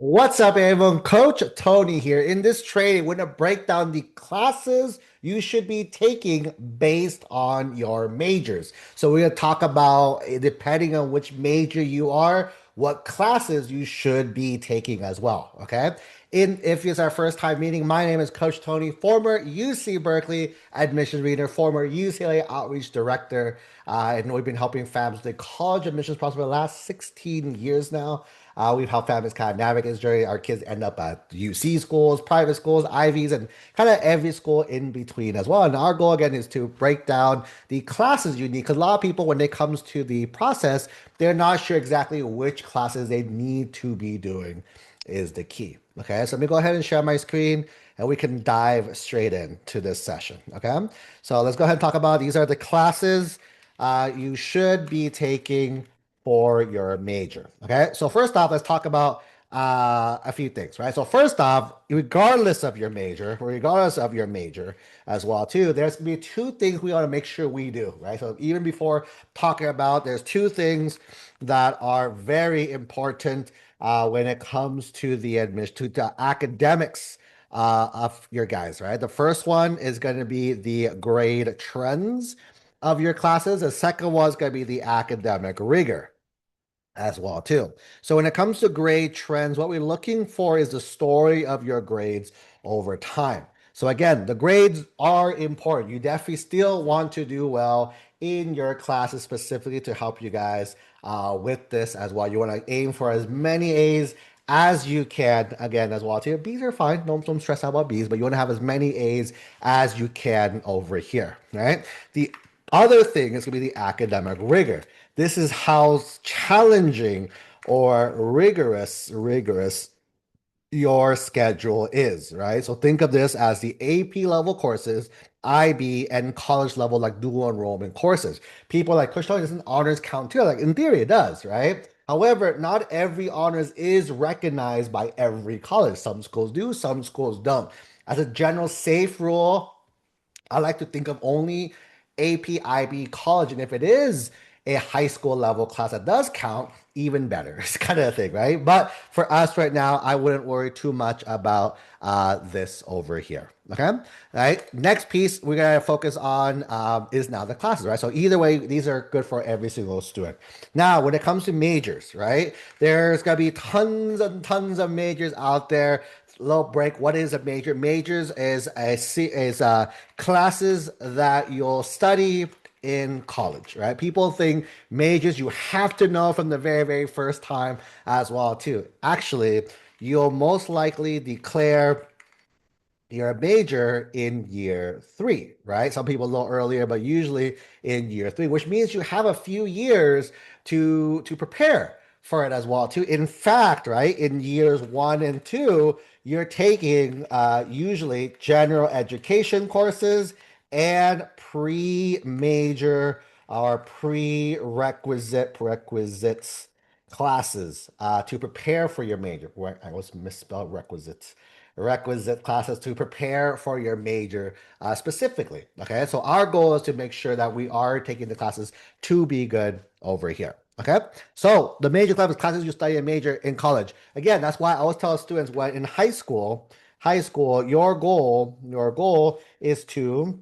What's up, everyone? Coach Tony here. In this training, we're going to break down the classes you should be taking based on your majors. So we're going to talk about, depending on which major you are, what classes you should be taking as well. Okay. If it's our first time meeting, my name is Coach Tony, former UC Berkeley admissions reader, former UCLA outreach director, and we've been helping families with the college admissions process for the last 16 years now. We've helped families kind of navigate this journey. Our kids end up at UC schools, private schools, Ivies, and kind of every school in between as well. And our goal again is to break down the classes you need because a lot of people, when it comes to the process, they're not sure exactly which classes they need to be doing is the key. Okay, so let me go ahead and share my screen and we can dive straight into this session. Okay, so let's go ahead and talk about these are the classes you should be taking for your major. Okay, so first off, let's talk about a few things, right? So first off, regardless of your major as well too, there's gonna be two things we want to make sure we do, right? So even before talking about, there's two things that are very important when it comes to the admission to the academics of your guys, right? The first one is going to be the grade trends of your classes. The second one is going to be the academic rigor as well too. So when it comes to grade trends, what we're looking for is the story of your grades over time. So again, the grades are important. You definitely still want to do well in your classes specifically to help you guys with this as well. You want to aim for as many A's as you can again as well too. B's are fine. Don't stress out about B's, but you want to have as many A's as you can over here, right? The other thing is going to be the academic rigor. This is how challenging or rigorous your schedule is, right? So think of this as the AP level courses, IB, and college level like dual enrollment courses. People like, Coach Tony, doesn't honors count too? Like in theory, it does, right? However, not every honors is recognized by every college. Some schools do, some schools don't. As a general safe rule, I like to think of only AP, IB, college, and if it is a high school level class that does count, even better. It's kind of a thing, right? But for us right now, I wouldn't worry too much about this over here. Okay, all right. Next piece we're gonna focus on is now the classes, right? So either way, these are good for every single student. Now, when it comes to majors, right? There's gonna be tons and tons of majors out there. Little break. What is a major? Majors is classes that you'll study in college, right? People think majors you have to know from the very first time as well too. Actually, you'll most likely declare your major in year three, right? Some people a little earlier, but usually in year three, which means you have a few years to prepare for it as well too. In fact, right, in years one and two, you're taking usually general education courses and pre-major or prerequisites classes to prepare for your major. I almost misspelled requisites. Requisite classes to prepare for your major specifically. Okay, so our goal is to make sure that we are taking the classes to be good over here. Okay, so the major classes you study in major in college. Again, that's why I always tell students when in high school, your goal is to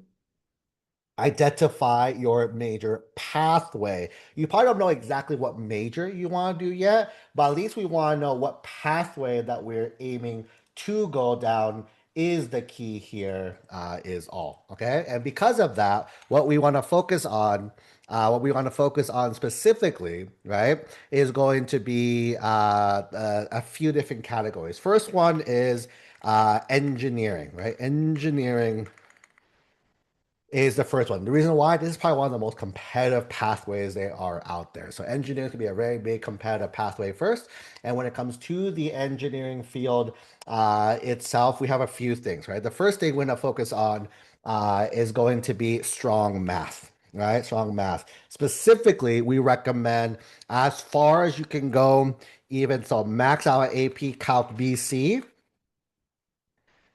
identify your major pathway. You probably don't know exactly what major you want to do yet, but at least we want to know what pathway that we're aiming to go down is the key here, is all. Okay. And because of that, what we want to focus on specifically, right, is going to be a few different categories. First one is engineering, right? Engineering is the first one. The reason why this is probably one of the most competitive pathways they are out there. So engineering can be a very big competitive pathway first. And when it comes to the engineering field itself, we have a few things, right? The first thing we're going to focus on is going to be strong math. Right, strong math. Specifically, we recommend as far as you can go, even so, max out AP Calc BC,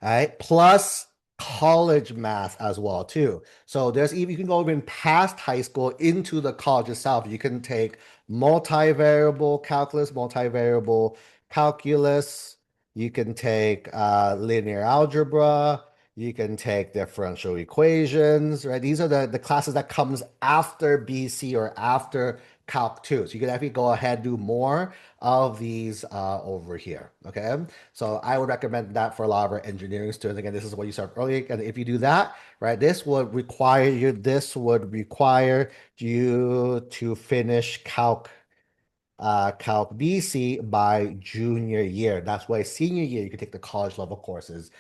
all right, plus college math as well too. So there's even you can go even past high school into the college itself. You can take multivariable calculus, multivariable calculus, You can take linear algebra. You can take differential equations, right? These are the classes that comes after BC or after Calc 2. So you can actually go ahead and do more of these over here, okay? So I would recommend that for a lot of our engineering students. Again, this is what you start early. And if you do that, right, this would require you to finish Calc BC by junior year. That's why senior year you can take the college level courses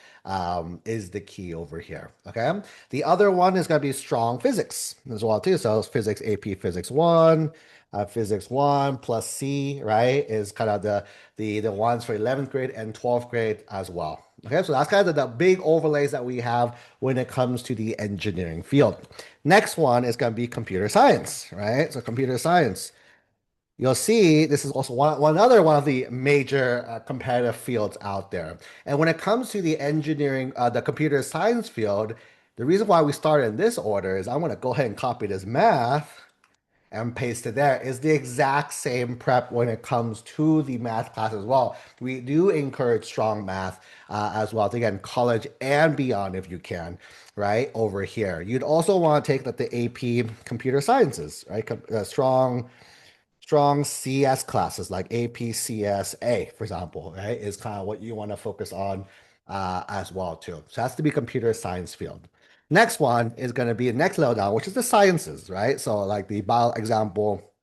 is the key over here. Okay. The other one is going to be strong physics as well too. So physics AP Physics 1 plus C, right, is kind of the ones for 11th grade and 12th grade as well. Okay, so that's kind of the big overlays that we have when it comes to the engineering field. Next one is going to be computer science, right? So computer science. You'll see this is also one of the major competitive fields out there. And when it comes to the engineering, the computer science field, the reason why we started in this order is I'm going to go ahead and copy this math and paste it there. Is the exact same prep when it comes to the math class as well. We do encourage strong math as well. Again, college and beyond if you can, right? Over here. You'd also want to take like the AP computer sciences, right? Strong CS classes like APCSA, for example, right, is kind of what you want to focus on as well too. So it has to be computer science field. Next one is going to be the next level down, which is the sciences, right? So like the bio example,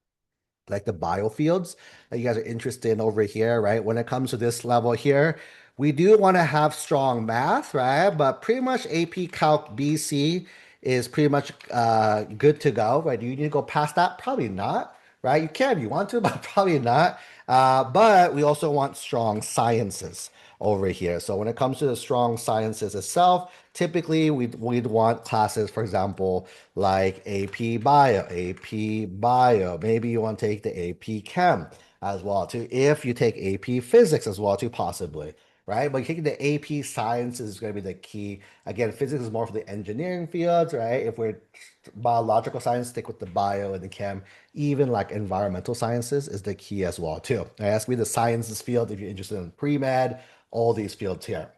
like the biofields that you guys are interested in over here, right? When it comes to this level here, we do want to have strong math, right? But pretty much AP Calc BC is pretty much good to go, right? Do you need to go past that? Probably not, right? You can if you want to, but probably not. But we also want strong sciences over here. So when it comes to the strong sciences itself, typically we'd want classes, for example, like AP Bio. Maybe you want to take the AP Chem as well too. If you take AP Physics as well too, possibly. Right, but taking the AP Science is going to be the key. Again, physics is more for the engineering fields, right? If we're biological science, stick with the bio and the chem. Even like environmental sciences is the key as well too. It has to be the sciences field if you're interested in pre-med, all these fields here.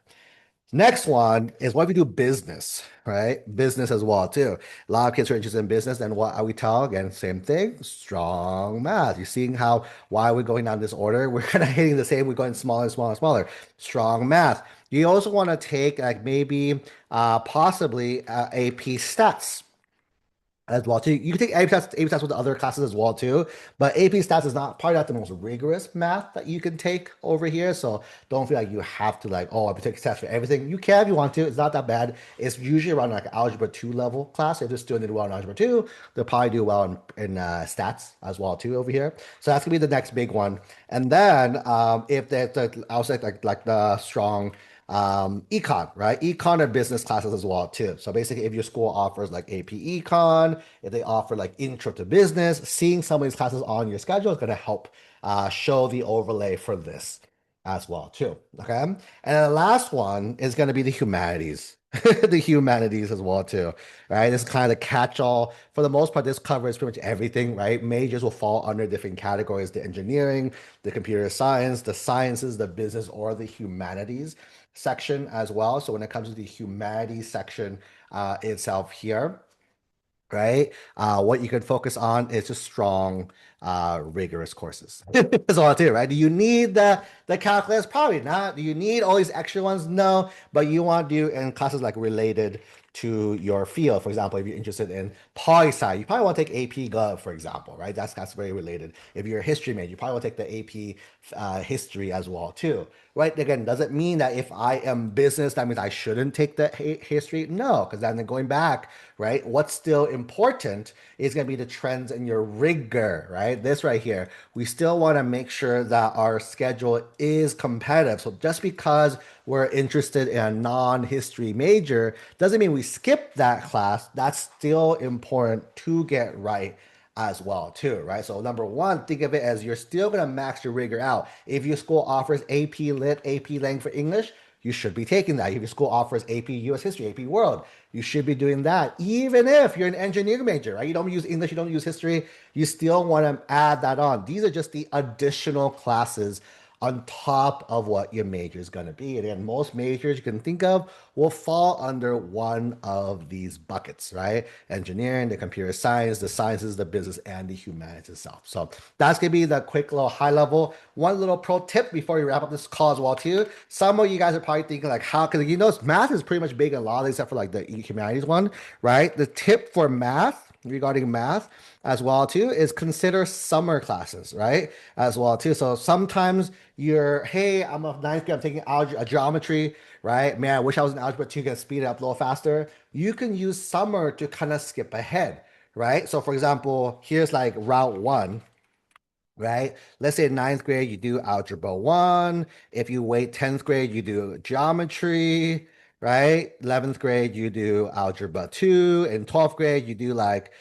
Next one is what if we do business, right? Business as well too. A lot of kids are interested in business, and what are we tell? Again, same thing, strong math. You're seeing how why we're going down this order. We're kind of hitting the same. We're going smaller and smaller and smaller. Strong math. You also want to take like maybe possibly AP stats as well too. You can take AP stats with the other classes as well too, but AP stats is not probably not the most rigorous math that you can take over here. So don't feel like you have to like, oh, I take stats for everything. You can if you want to. It's not that bad. It's usually around like algebra 2 level class. If they're still doing well in algebra 2, they'll probably do well in stats as well too over here. So that's gonna be the next big one. And then if there's like I was like the strong econ, right? Econ are business classes as well too. So basically, if your school offers like AP Econ, if they offer like Intro to Business, seeing some of these classes on your schedule is going to help show the overlay for this as well too. Okay, and the last one is going to be the humanities. The humanities as well too, right? This is kind of the catch-all. For the most part, this covers pretty much everything, right? Majors will fall under different categories: the engineering, the computer science, the sciences, the business, or the humanities section as well. So when it comes to the humanities section itself here, right? What you can focus on is just strong, rigorous courses. That's all I do, right? Do you need the calculus? Probably not. Do you need all these extra ones? No, but you want to do in classes like related to your field. For example, if you're interested in poli sci, you probably want to take AP Gov, for example, right? That's very related. If you're a history major, you probably want to take the AP history as well too, right? Again, does it mean that if I am business, that means I shouldn't take the history? No, because then going back, right? What's still important is going to be the trends in your rigor, right? This right here. We still want to make sure that our schedule is competitive. So just because we're interested in a non-history major doesn't mean we skip that class. That's still important to get right as well too, right? So number one, think of it as you're still going to max your rigor out. If your school offers AP Lit, AP Lang for English, you should be taking that. If your school offers AP US History, AP World, you should be doing that. Even if you're an engineering major, right? You don't use English, you don't use history, you still want to add that on. These are just the additional classes on top of what your major is going to be. And then most majors you can think of will fall under one of these buckets, right? Engineering, the computer science, the sciences, the business, and the humanities itself. So that's going to be the quick little high level. One little pro tip before we wrap up this call as well too. Some of you guys are probably thinking like, how can you know math is pretty much big in a lot except for like the humanities one, right? The tip for math regarding math as well too is consider summer classes, right? As well too. So sometimes you're, hey, I'm a ninth grade, I'm taking algebra, geometry, right? Man, I wish I was in algebra 2, can speed it up a little faster. You can use summer to kind of skip ahead, right? So for example, here's like route one, right? Let's say ninth grade, you do algebra one. If you wait 10th grade, you do geometry, right? 11th grade, you do algebra two. In 12th grade, you do like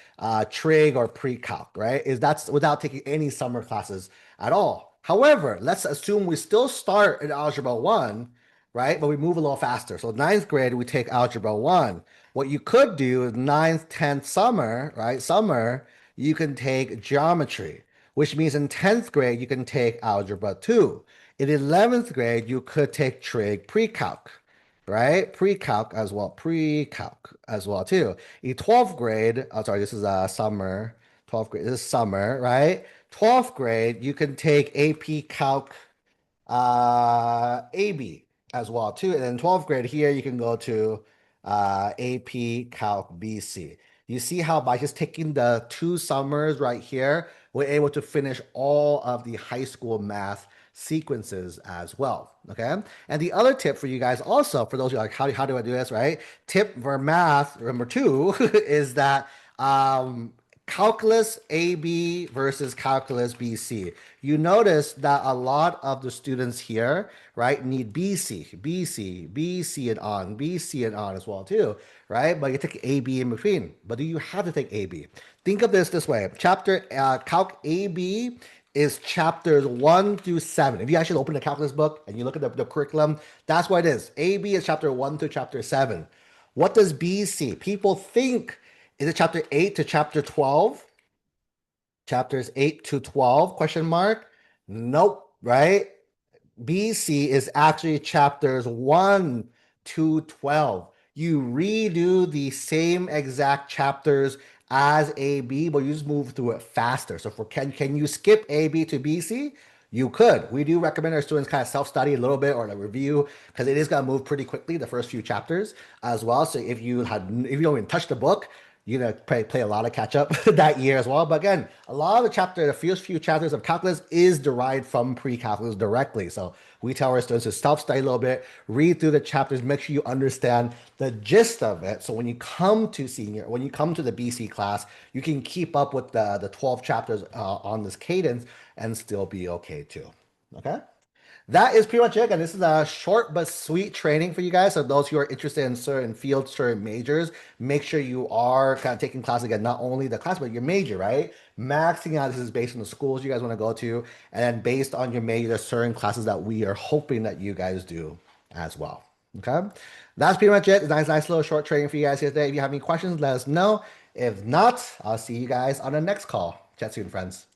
trig or pre-calc, right? Is that's without taking any summer classes at all. However, let's assume we still start in algebra one, right? But we move a little faster. So ninth grade, we take algebra one. What you could do is ninth, 10th summer, right? Summer, you can take geometry, which means in 10th grade, you can take algebra 2. In 11th grade, you could take trig pre-calc, right? Pre-calc as well too. In 12th grade, oh, sorry, this is summer, 12th grade, this is summer, right? 12th grade, you can take AP Calc AB as well too. And then 12th grade here, you can go to AP Calc BC. You see how by just taking the two summers right here, we're able to finish all of the high school math sequences as well. Okay. And the other tip for you guys also, for those who are like, how do I do this, right? Tip for math, number two, is that calculus AB versus calculus BC. You notice that a lot of the students here, right, need BC and on as well too, right? But you take AB in between. But do you have to take AB? Think of this way. Calc AB is chapters 1 through 7. If you actually open the calculus book and you look at the curriculum, that's what it is. AB is chapter 1 through chapter 7. What does BC? People think, is it chapter 8 to chapter 12? Chapters 8 to 12, question mark? Nope, right? BC is actually chapters 1 to 12. You redo the same exact chapters as AB, but you just move through it faster. So for can you skip AB to BC? You could. We do recommend our students kind of self-study a little bit or like review because it is gonna move pretty quickly the first few chapters as well. So if you don't even touch the book, you're gonna play a lot of catch up that year as well. But again, a lot of the first few chapters of calculus is derived from pre-calculus directly. So we tell our students to self-study a little bit, read through the chapters, make sure you understand the gist of it. So when you come to the BC class, you can keep up with the 12 chapters on this cadence and still be okay too. Okay. That is pretty much it. And this is a short but sweet training for you guys. So those who are interested in certain fields, certain majors, make sure you are kind of taking classes again, not only the class, but your major, right? Maxing out, this is based on the schools you guys want to go to. And then based on your major, there's certain classes that we are hoping that you guys do as well. Okay. That's pretty much it. It's a nice little short training for you guys here today. If you have any questions, let us know. If not, I'll see you guys on the next call. Chat soon, friends.